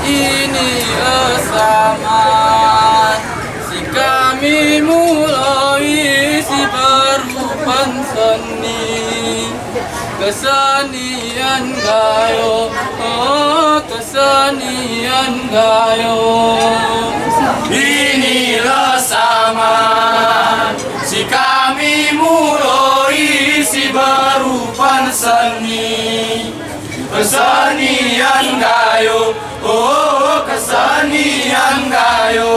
Inilah zaman si kami mulai si berupan seni kesenian gayo, oh kesenian gayo. Inilah zaman si kami mulai si berupan seni kesenian gayo, oh kesenian gayo.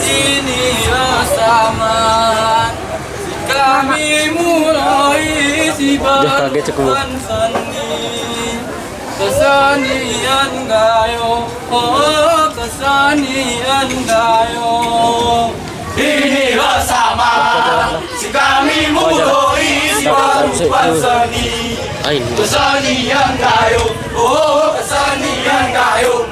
Inilah zaman si kami mulai si berupan seni kesenian gayo, oh kesenian gayo. Inilah zaman si kami mulai si berupan seni kesenian gayo, oh kesenian gayo.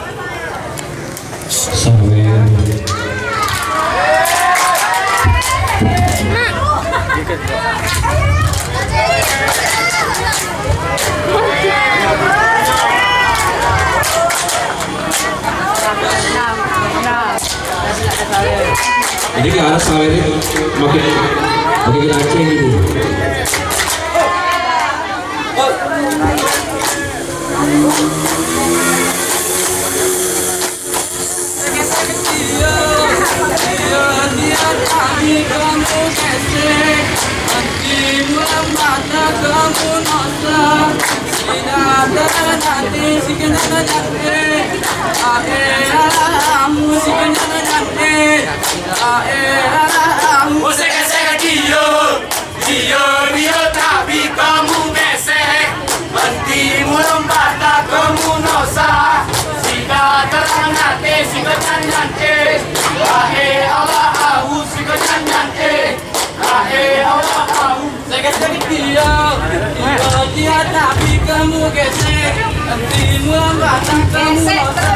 Jadi ke arah sawah ini makin Aceh ini. Dia tapi kamu besek, hentimu lompat tak kamu nosa. Sika terang nate, sika nyanyi, ahe Allah ahu, sika nyanyi, ahe Allah ahu. Sekali dia tapi kamu gesek, hentimu lompat tak kamu nosa.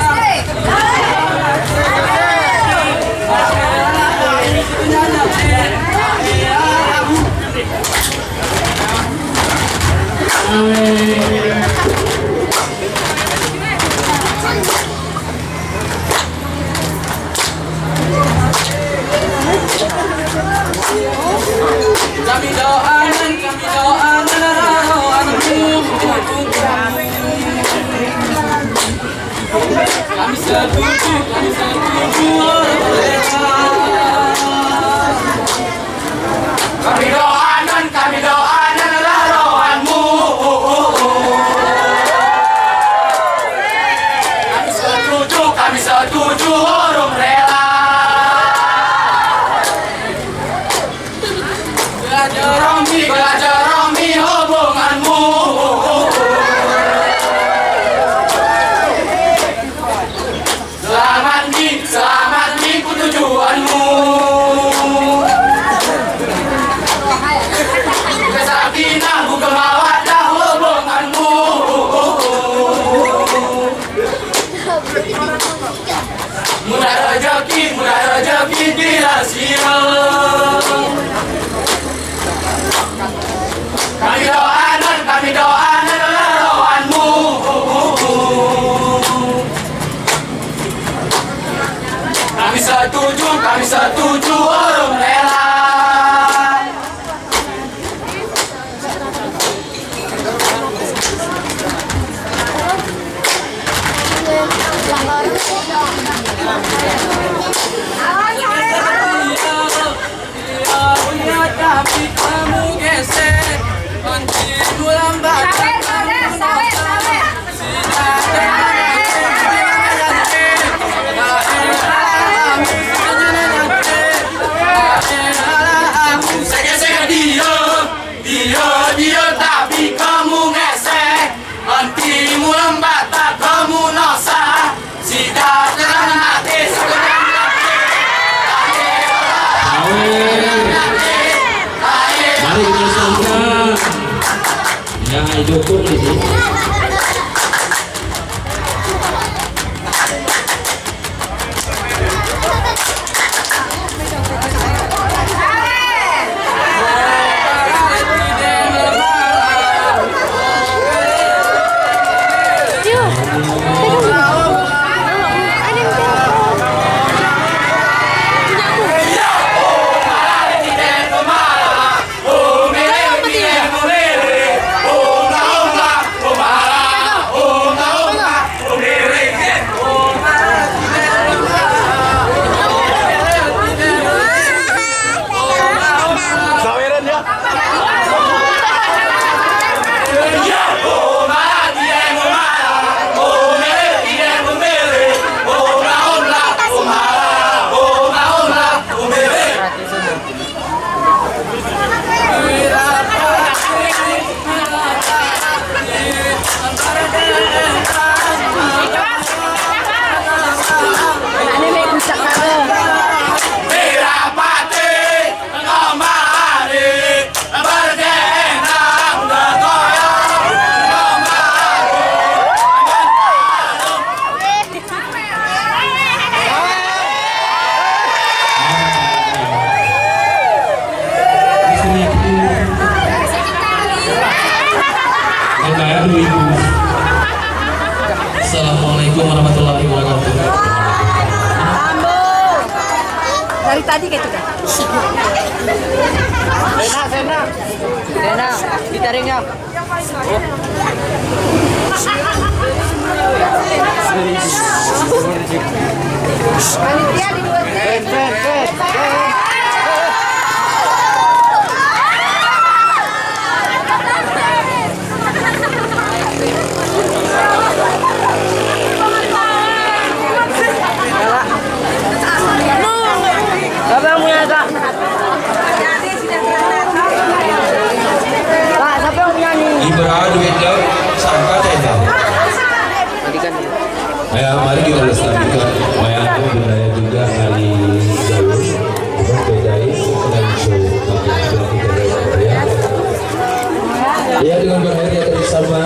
Kami doakan kami setuju kami doakan rohanmu. Kami setuju orang rela. Belajar Romi hubunganmu. Selamat minggu tujuanmu. Kesakinah bukan mawadah hubunganmu. Mudah rezeki dirahsia. Kami doakan rohanmu. Kami setuju orang rela. Tapi kamu gesek, hentimu lambat. Dia Dia tapi kamu ngesek, hentimu lembat tak kamu nosa. Sida terang hati sekedar Mari kita sambut. Ya, dukung ini. Assalamualaikum warahmatullahi wabarakatuh. Dari tadi kayak itu kan. Sena, gitaringnya. Panitia di dua Ibrahim duitnya sangka tenda. Ya, mari kita lestarikan wayang budaya juga kali jauh. Berbedai dengan show ya, dengan berhari akan bersama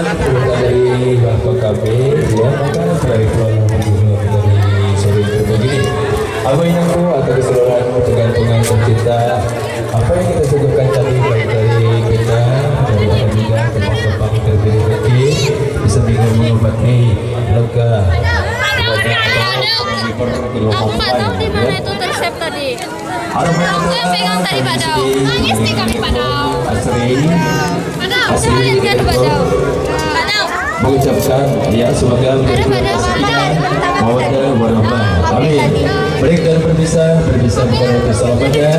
dari Bapak kami ya, maka dari keluarga dari sore begini. Apa yang aku atau keseluruhan tergantungan tercipta apa yang kita suguhkan tadi baik dari kita dari juga tempat-tempat terpilih bisa bingung mengobati lega Aku nggak tahu di mana itu tersep tadi. Aku yang pegang tadi Badau. Nangis nih kami Badau. Badau, saya lihat kan Badau. Badau. mengucapkan ya semoga mawaddah warahmah. Amin. Break dan berpisah bukan untuk selamanya.